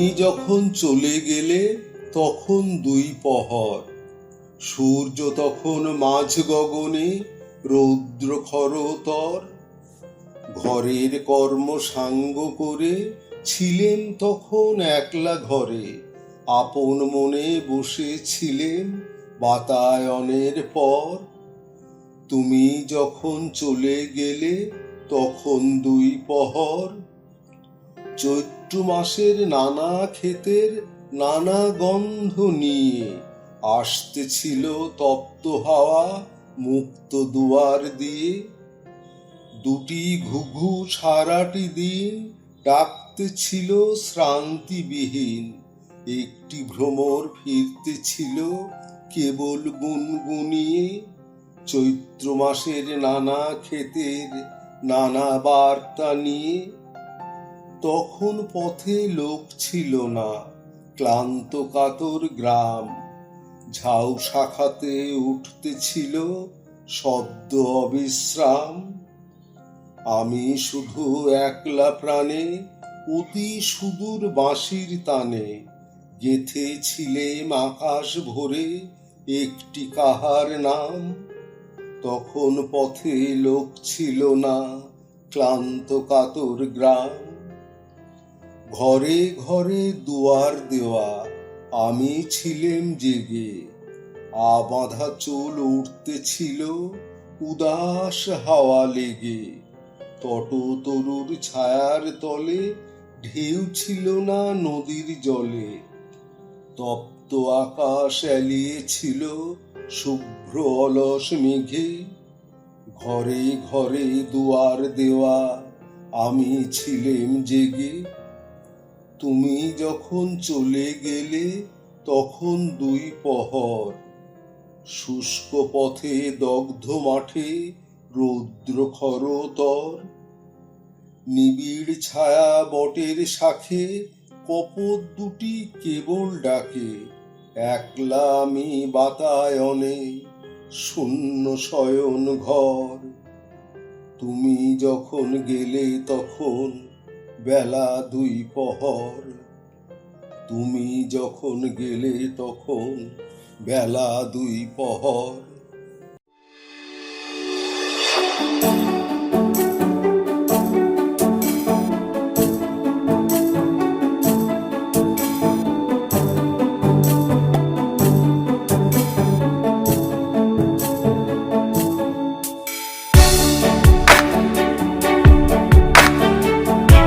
তুমি যখন চলে গেলে তখন দুই পহর, সূর্য তখন মাঝ গগনে রৌদ্র খরতর। ঘরের কর্ম সাঙ্গ করে ছিলেন তখন একলা ঘরে, আপন মনে বসে ছিলেন বাতায়নের পর। তুমি যখন চলে গেলে তখন দুই পহর, চৈত্র মাসের নানা ক্ষেতের নানা গন্ধ নিয়ে আসতেছিল তপ্ত হাওয়া মুক্ত দুয়ার দিয়ে। দুটি ঘুঘু সারাটি দিন ডাকতেছিল শ্রান্তিবিহীন, একটি ভ্রমর ফিরতেছিল কেবল গুনগুনিয়ে। চৈত্র মাসের নানা ক্ষেতের নানা বার্তা নিয়ে। তখন পথে লোক ছিল না, ক্লান্ত কাতর গ্রাম, ঝাউ শাখাতে উঠতেছিল শব্দ অবিশ্রাম। আমি শুধু একলা প্রাণে অতি সুদূর বাঁশির তানে গেঁথেছিলেম আকাশ ভরে একটি কাহার নাম। তখন পথে লোক ছিল না, ক্লান্ত কাতর গ্রাম। ঘরে ঘরে দুয়ার দেওয়া, আমি ছিলেম জেগে, আবাঁধা চুল উঠতেছিল উদাস হাওয়া লেগে। তটতরুর ছায়ার তলে ঢেউ ছিল না নদীর জলে, তপ্ত আকাশ এলিয়েছিল শুভ্র অলস মেঘে। ঘরে ঘরে দুয়ার দেওয়া, আমি ছিলেম জেগে। তুমি যখন চলে গেলে তখন দুই পহর, শুষ্ক পথে দগ্ধ মাঠে রৌদ্র খরতর। নিবিড় ছায়া বটের শাখে কপোত দুটি কেবল ডাকে, একলা আমি বাতায়নে শূন্য শয়ন ঘর। তুমি যখন গেলে তখন বেলা দুই পহর, তুমি যখন গেলে তখন বেলা দুই পহর।